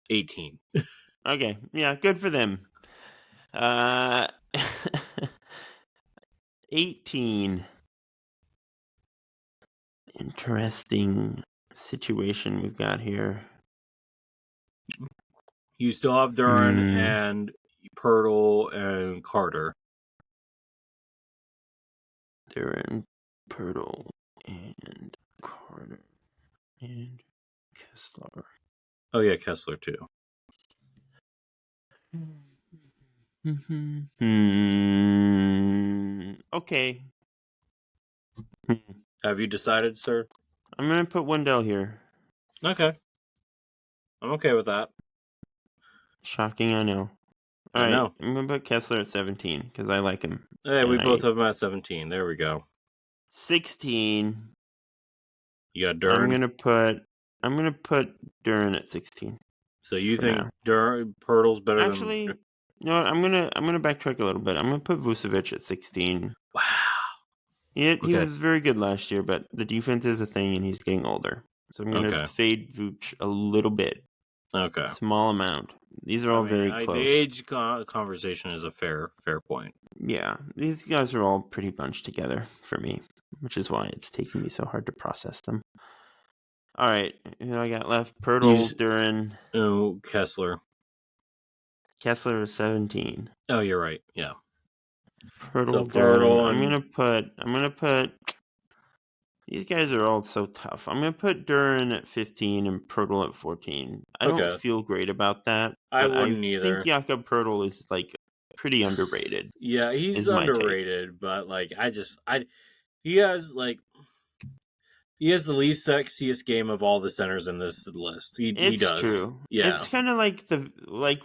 18. Okay, yeah, good for them. Uh, 18. Interesting situation we've got here. You still have Duren and Pirtle and Carter. Duren, Pirtle, and Carter, and Kessler. Oh yeah, Kessler too. Okay. Have you decided, sir? I'm gonna put Wendell here. Okay. I'm okay with that. Shocking, I know. All I right, know. I'm gonna put Kessler at 17 because I like him. Hey, we And both have him at 17. There we go. 16. You got I'm Duren. gonna put Duren at 16 So you for think now. Pirtle's better than? Actually, you know what? I'm gonna backtrack a little bit. I'm gonna put Vucevic at 16. Wow. He Okay. was very good last year, but the defense is a thing, and he's getting older. So I'm gonna Okay. fade Vooch a little bit, Okay. small amount. These are all very the close. age conversation is a fair point. Yeah, these guys are all pretty bunched together for me, which is why it's taking me so hard to process them. All right, who I got left? Pirtle, Duren, Kessler. Kessler is 17. Oh, you're right. Yeah. Pirtle, So Pirtle Duren. and I'm gonna put. These guys are all so tough. I'm gonna put Duren at 15 and Pirtle at 14. I don't feel great about that, I but I wouldn't think either. Jakob Pirtle is like pretty underrated. Yeah, he's is my take. underrated, but like he has like He has the least sexiest game of all the centers in this list. He does. True. Yeah. It's kind of like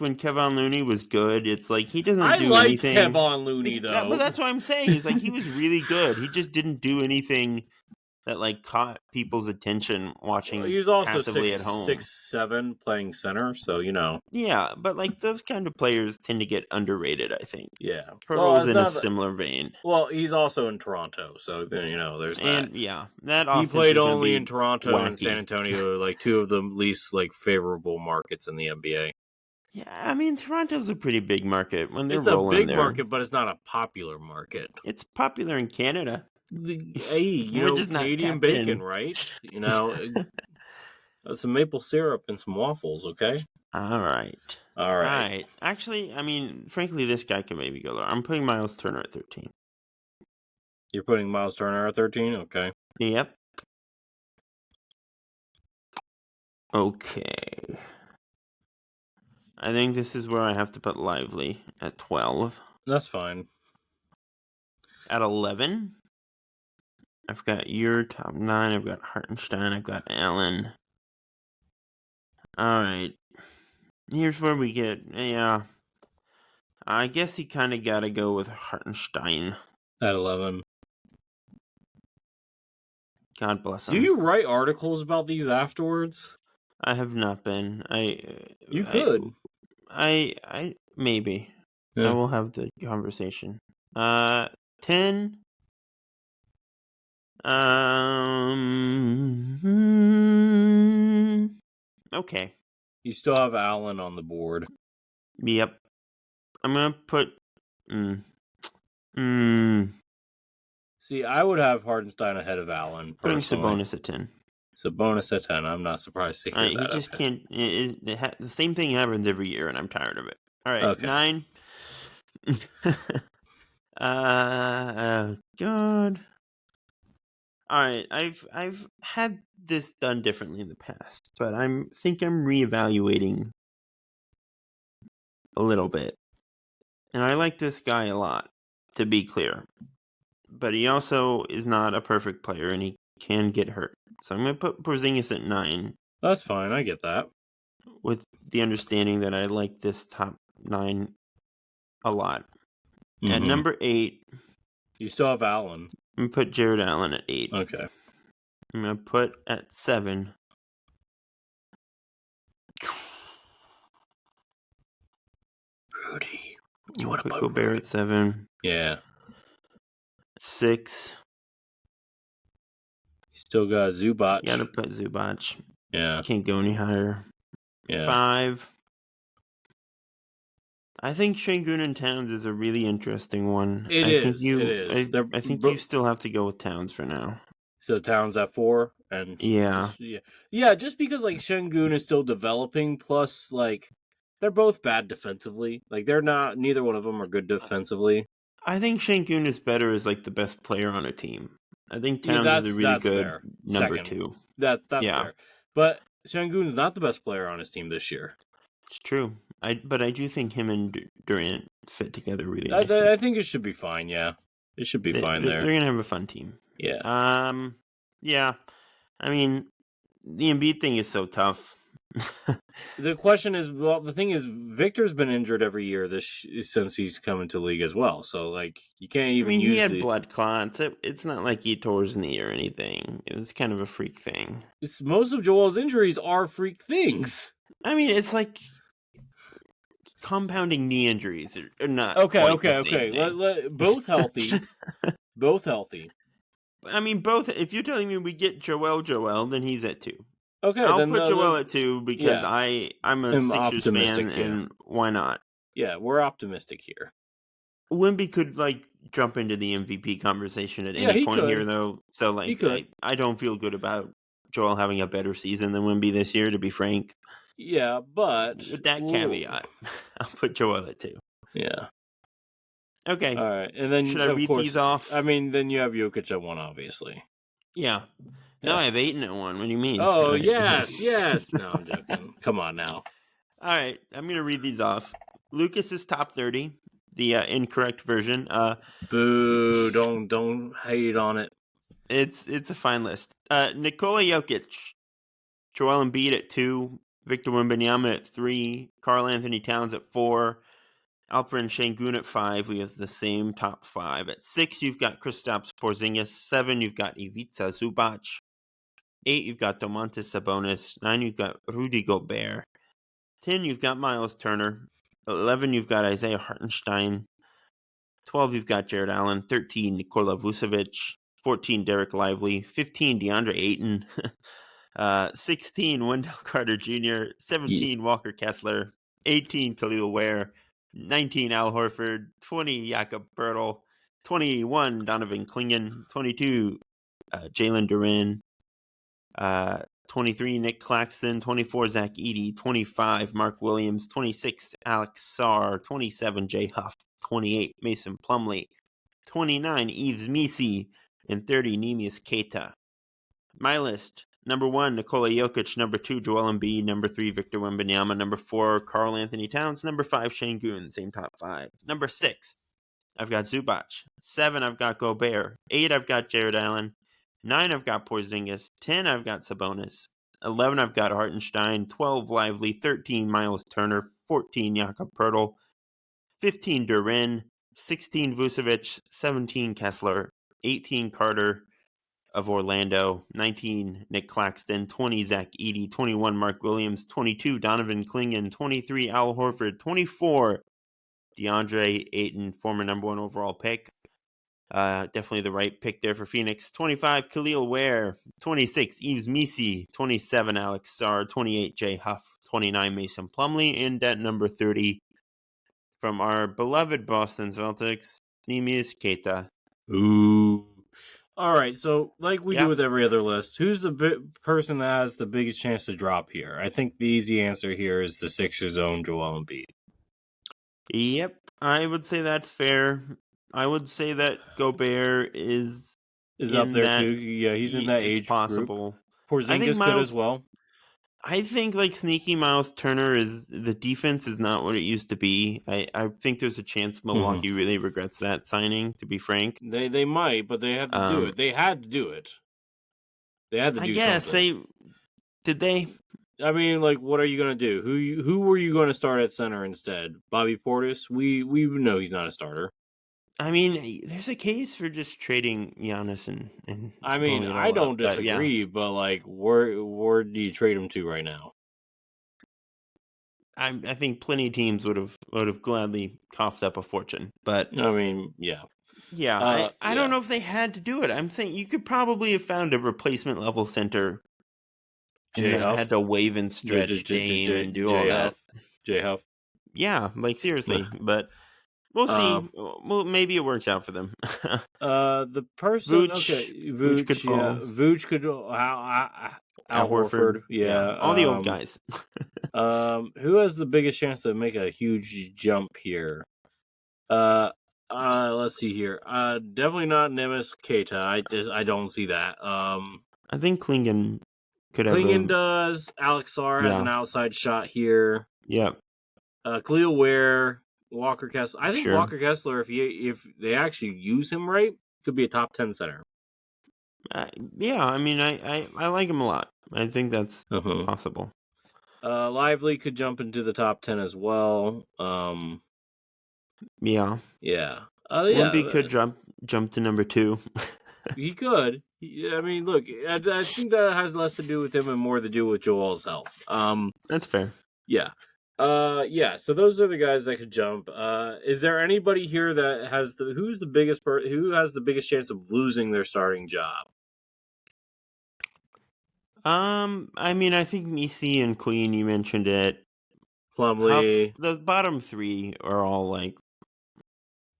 when Kevon Looney was good. It's like he doesn't do like anything. Kevon Looney, though. But that's what I'm saying. Is like he was really good. He just didn't do anything that like caught people's attention watching He was also passively at home. 6'7", playing center, so Yeah, but like those kind of players tend to get underrated, I think. Yeah. Pearl's in a similar vein. Well, he's also in Toronto, so there's that. And yeah, that offense he played only in be Toronto wacky. and San Antonio, like two of the least like favorable markets in the NBA. Yeah, I mean Toronto's a pretty big market when they're It's rolling a big there. market, but it's not a popular market. It's popular in Canada. We're just Canadian bacon, right? Some maple syrup and some waffles, okay? All right. Actually, I mean, frankly, this guy can maybe go lower. I'm putting Miles Turner at 13. You're putting Miles Turner at 13? Okay. Yep. Okay. I think this is where I have to put Lively at 12. That's fine. At 11, I've got your top 9. I've got Hartenstein. I've got Allen. All right. Here's where we get, I guess you kind of got to go with Hartenstein. At 11. God bless him. Do you write articles about these afterwards? I have not been. You could. I maybe. Yeah. I will have the conversation. 10. Okay. You still have Allen on the board. Yep. I'm gonna put. See, I would have Hartenstein ahead of Allen. Putting Sabonis at 10. Sabonis at 10. I'm not surprised to hear that. He just can't. The same thing happens every year, and I'm tired of it. All right, okay. 9. God. All right, I've had this done differently in the past, but think I'm reevaluating a little bit, and I like this guy a lot. To be clear, but he also is not a perfect player, and he can get hurt. So I'm gonna put Porzingis at 9. That's fine. I get that. With the understanding that I like this top 9 a lot. Mm-hmm. At number 8, you still have Allen. I'm gonna put Jared Allen at 8. Okay. I'm gonna put at 7. Rudy, you want to put Gobert at 7? Yeah. 6. You still got Zubac. You gotta put Zubac. Yeah. Can't go any higher. Yeah. 5. I think Şengün and Towns is a really interesting one. It is. I think you still have to go with Towns for now. So Towns at 4, and yeah. Just because like Şengün is still developing, plus like they're both bad defensively. Like neither one of them are good defensively. I think Şengün is better as like the best player on a team. I think Towns is a really good fair. number Second. 2. That's fair. But Şengün's not the best player on his team this year. It's true. But I do think him and Durant fit together really nicely. I think it should be fine. Yeah, it should be fine there. They're gonna have a fun team. Yeah. Yeah. I mean, the Embiid thing is so tough. The question is, the thing is, Victor's been injured every year since he's come into the league as well. So like, you can't even. I mean, he had blood clots. It's not like he tore his knee or anything. It was kind of a freak thing. Most of Joel's injuries are freak things. I mean, it's like compounding knee injuries are not. Okay. Both healthy. Both healthy. I mean, both. If you're telling me we get Joel, then he's at 2. Okay, I'll put Joel at 2 because I'm a Sixers fan, and why not? Yeah, we're optimistic here. Wemby could like jump into the MVP conversation at any point here, though. So like, I don't feel good about Joel having a better season than Wemby this year, to be frank. Yeah, but with that caveat, I'll put Joel at 2. Yeah. Okay. All right, and then should I read these off? I mean, then you have Jokic at 1, obviously. Yeah. No, I have Ayton at 1. What do you mean? Oh, yes. No, I'm joking. Come on now. All right, I'm going to read these off. Lucas is top 30, the incorrect version. Boo, don't hate on it. It's a fine list. Nikola Jokic, Joel Embiid at 2, Victor Wembanyama at 3, Karl-Anthony Towns at 4, Alperen Şengün at 5. We have the same top 5. At 6, you've got Kristaps Porzingis. 7, you've got Ivica Zubac. 8, you've got Domantas Sabonis. 9, you've got Rudy Gobert. 10, you've got Miles Turner. 11, you've got Isaiah Hartenstein. 12, you've got Jared Allen. 13, Nikola Vucevic. 14, Derek Lively. 15, DeAndre Ayton. 16, Wendell Carter Jr. 17, Walker Kessler. 18, Khalil Ware. 19, Al Horford. 20, Jakob Poeltl. 21, Donovan Clingan. 22, Jalen Duren. 23, Nick Claxton. 24, Zach Edey. 25, Mark Williams. 26, Alex Sarr. 27, Jay Huff. 28, Mason Plumlee. 29, Yves Missi. And 30, Neemias Queta. My list. Number 1, Nikola Jokic. Number 2, Joel Embiid. Number 3, Victor Wembanyama. Number 4, Karl-Anthony Towns. Number 5, Şengün. Same top 5. Number 6, I've got Zubac. 7, I've got Gobert. 8, I've got Jared Allen. 9, I've got Porzingis. 10, I've got Sabonis. 11, I've got Hartenstein. 12, Lively. 13, Miles Turner. 14, Jakob Poeltl. 15, Duren. 16, Vucevic. 17, Kessler. 18, Carter of Orlando. 19, Nick Claxton. 20, Zach Edey. 21, Mark Williams. 22, Donovan Clingan. 23, Al Horford. 24, DeAndre Ayton, former number 1 overall pick. Definitely the right pick there for Phoenix. 25, Khalil Ware. 26, Yves Missi. 27, Alex Sarr. 28, Jay Huff. 29, Mason Plumlee. And at number 30, from our beloved Boston Celtics, Neemias Queta. Ooh. All right, so like we do with every other list, who's the person that has the biggest chance to drop here? I think the easy answer here is the Sixers' own Joel Embiid. Yep, I would say that's fair. I would say that Gobert is up there too. Yeah, he's in that age possible. Group. Porzingis could as well. I think like sneaky Miles Turner is the defense is not what it used to be. I think there's a chance Milwaukee really regrets that signing, to be frank. They might, but they have to do it. They had to do it. They had to do something. Did they? I mean, like, what are you going to do? Who were you going to start at center instead? Bobby Portis? We know he's not a starter. I mean, there's a case for just trading Giannis and I mean, I don't disagree, but like, where do you trade him to right now? I think plenty of teams would have gladly coughed up a fortune, but I mean, yeah. I don't know if they had to do it. I'm saying you could probably have found a replacement level center. And had to wave and stretch Dame and do all that. Jay Huff. Yeah, like seriously, but we'll see. Well, maybe it works out for them. The person, Vooch could fall. Yeah, Vooch could. Al Horford. Yeah, all the old guys. Who has the biggest chance to make a huge jump here? Let's see here. Definitely not Neemias Queta. I don't see that. I think Clingan could have. Clingan does. Alex Sarr has an outside shot here. Yep. Khalil Ware, Walker Kessler. I think Walker Kessler, if they actually use him right, could be a top 10 center. Yeah, I mean, I like him a lot. I think that's possible. Lively could jump into the top 10 as well. Yeah. Wemby could jump to number 2. He could. I mean, look, I think that has less to do with him and more to do with Joel's health. That's fair. Yeah. So those are the guys that could jump. Is there anybody here that has who has the biggest chance of losing their starting job? I mean, I think Missi and Queen, you mentioned it. Plumlee. The bottom 3 are all like,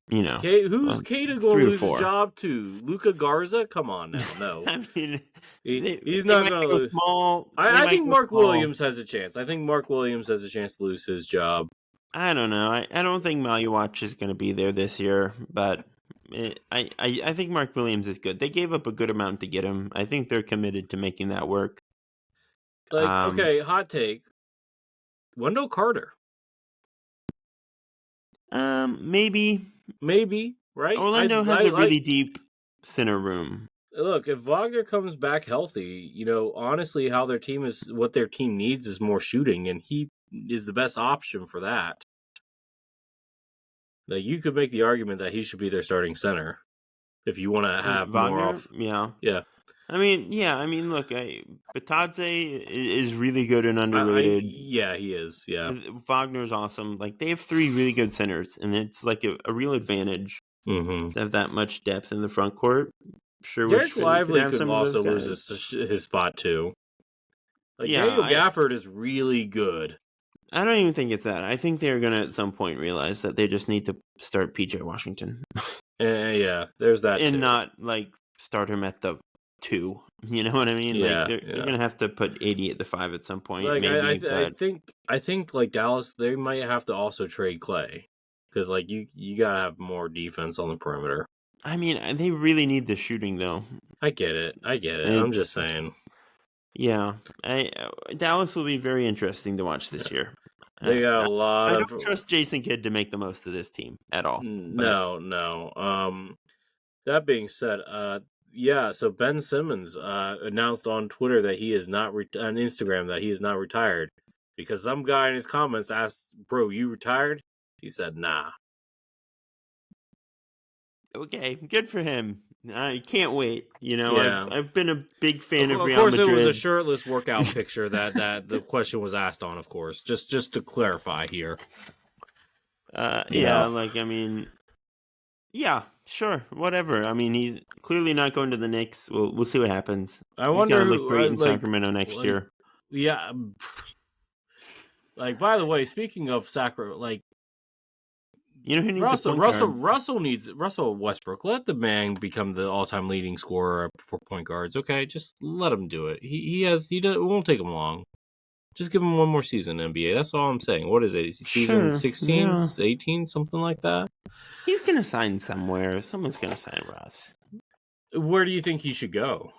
you know. Who's Queta going to lose his job to? Luka Garza? Come on now, no. I mean, he's not going to lose. I think Mark Williams has a chance. I think Mark Williams has a chance to lose his job. I don't know. I don't think Maluach is going to be there this year, but I think Mark Williams is good. They gave up a good amount to get him. I think they're committed to making that work. Okay, hot take. Wendell Carter. Maybe, right? Orlando has a really deep center room. Look, if Wagner comes back healthy, honestly, what their team needs is more shooting, and he is the best option for that. Like, you could make the argument that he should be their starting center if you want to have Wagner, more off. yeah. Yeah. Look, Batadze is really good and underrated. Yeah, he is. Yeah. Wagner's awesome. Like, they have 3 really good centers, and it's like a real advantage to have that much depth in the front court. Sure, Derek Lively have could some also of those lose his spot too. Like, Yeah, Daniel Gafford is really good. I don't even think it's that. I think they're gonna at some point realize that they just need to start PJ Washington. Yeah, there's that and too. not like start him at the 2. You know what I mean? Yeah, like they're gonna have to put 80 at the 5 at some point. Like, maybe. I think like Dallas, they might have to also trade Clay because like you gotta have more defense on the perimeter. I mean, they really need the shooting though. I get it. I'm just saying. Yeah, Dallas will be very interesting to watch this year. They got a lot I of. don't trust Jason Kidd to make the most of this team at all. No. That being said, yeah. So Ben Simmons announced on Twitter that he is not on Instagram that he is not retired because some guy in his comments asked, "Bro, you retired?" He said, "Nah." Okay, good for him. I can't wait. Yeah. I've been a big fan of Real Madrid. Of course, it was a shirtless workout picture that the question was asked on. Of course, just to clarify here. Yeah, sure, whatever. I mean, he's clearly not going to the Knicks. We'll see what happens. I wonder he's gonna look great in Sacramento next year. Yeah. Like, by the way, speaking of Sacramento, like, who needs Russell Westbrook. Let the man become the all-time leading scorer for point guards. Okay, just let him do it. It won't take him long. Just give him one more season in NBA. That's all I'm saying. What is it? Season 16, 18, something like that? He's going to sign somewhere. Someone's going to sign Russ. Where do you think he should go?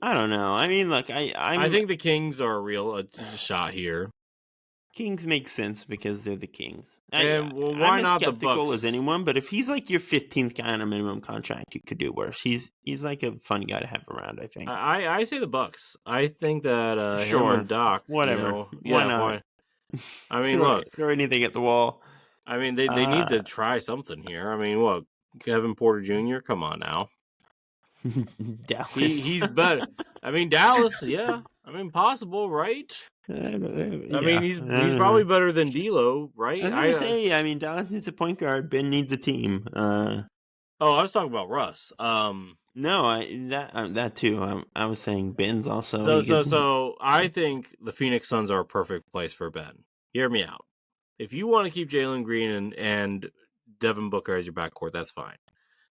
I don't know. I mean, look, I think the Kings are a real shot here. Kings make sense because they're the Kings. And why not the Bucks? I'm as skeptical as anyone, but if he's like your 15th guy on a minimum contract, you could do worse. He's like a fun guy to have around, I think. I say the Bucks. I think that sure, him and Doc, whatever. Why not? I mean, look, throw anything at the wall. I mean, they need to try something here. I mean, what, Kevin Porter Jr.? Come on now. Dallas. He's better. I mean, Dallas, yeah. I mean, possible, right? I mean, he's probably better than D'Lo, right? I was going to say, I mean, Dallas needs a point guard. Ben needs a team. I was talking about Russ. No, that too. I was saying Ben's also. So I think the Phoenix Suns are a perfect place for Ben. Hear me out. If you want to keep Jalen Green and Devin Booker as your backcourt, that's fine.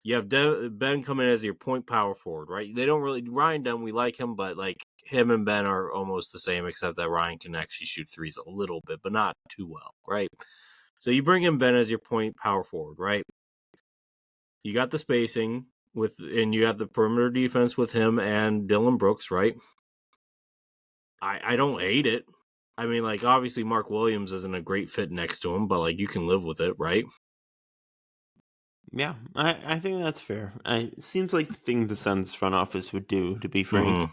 You have Ben come in as your point power forward, right? They don't really Ryan Dunn. We like him, but like him and Ben are almost the same, except that Ryan can actually shoot threes a little bit, but not too well, right? So you bring in Ben as your point power forward, right? You got the spacing and you have the perimeter defense with him and Dylan Brooks, right? I don't hate it. I mean, like, obviously Mark Williams isn't a great fit next to him, but like you can live with it, right? Yeah, I think that's fair. It seems like the thing the Suns front office would do, to be frank.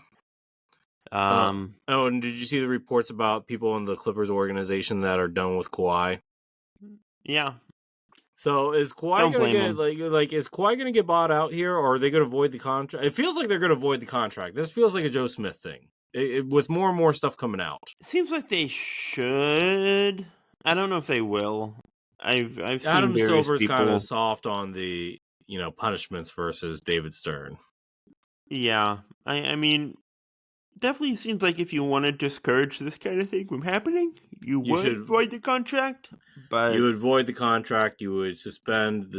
And did you see the reports about people in the Clippers organization that are done with Kawhi? Yeah. So is Kawhi going to get bought out here, or are they going to void the contract? It feels like they're going to void the contract. This feels like a Joe Smith thing, with more and more stuff coming out. It seems like they should. I don't know if they will. I've seen Adam Silver's people kind of soft on the punishments versus David Stern. Yeah, I mean, definitely seems like if you want to discourage this kind of thing from happening, you would void the contract. But you would void the contract. You would suspend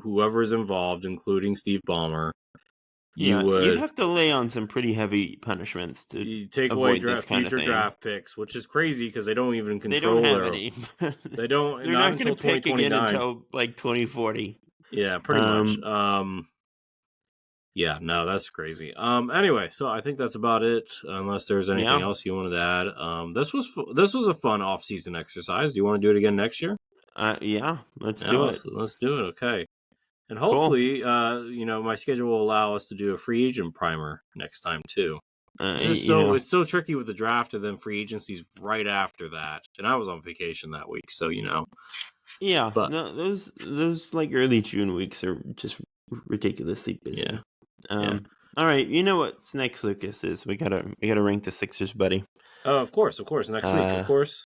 whoever's involved, including Steve Ballmer. You'd have to lay on some pretty heavy punishments to take away future draft picks, which is crazy because they don't even control. They don't have any. They don't. They're not going to pick again until like 2040. Yeah, pretty much. Yeah, no, that's crazy. Anyway, so I think that's about it. Unless there's anything else you wanted to add. This was a fun off-season exercise. Do you want to do it again next year? Yeah, let's do it. Let's do it. Okay. And Cool. hopefully, my schedule will allow us to do a free agent primer next time too. It's just it's so tricky with the draft and then free agencies right after that. And I was on vacation that week, so Yeah, But those like early June weeks are just ridiculously busy. Yeah. All right, you know what's next, Lucas? Is we gotta rank the Sixers, buddy. Oh, of course, next week, of course.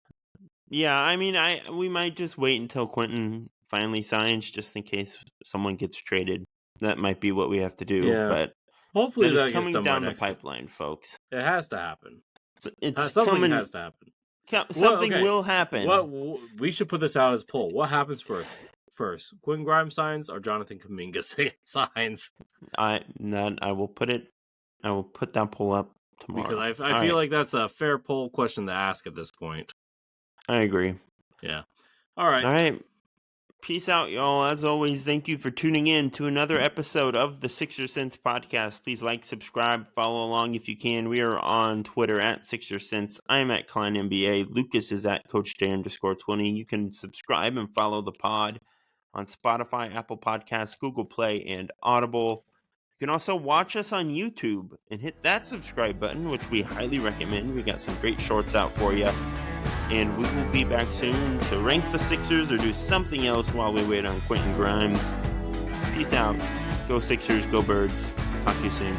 Yeah, I mean, we might just wait until Quentin finally signs, just in case someone gets traded. That might be what we have to do. Yeah. But Hopefully that is that gets coming done down by the next week. pipeline, folks. It has to happen. It's Something coming. has to happen. Something will happen. What we should put this out as a poll. What happens first? Quentin Grimes signs or Jonathan Kuminga signs? I will put that poll up tomorrow. Because I feel like that's a fair poll question to ask at this point. I agree. Yeah. All right. All right. Peace out, y'all. As always, thank you for tuning in to another episode of the Sixer Sense podcast. Please like, subscribe, follow along if you can. We are on Twitter at Sixer Sense. I'm at Kline NBA. Lucas is at CoachJ_20. You can subscribe and follow the pod on Spotify, Apple Podcasts, Google Play, and Audible. You can also watch us on YouTube and hit that subscribe button, which we highly recommend. We got some great shorts out for you. And we will be back soon to rank the Sixers or do something else while we wait on Quentin Grimes. Peace out. Go Sixers, go Birds. Talk to you soon.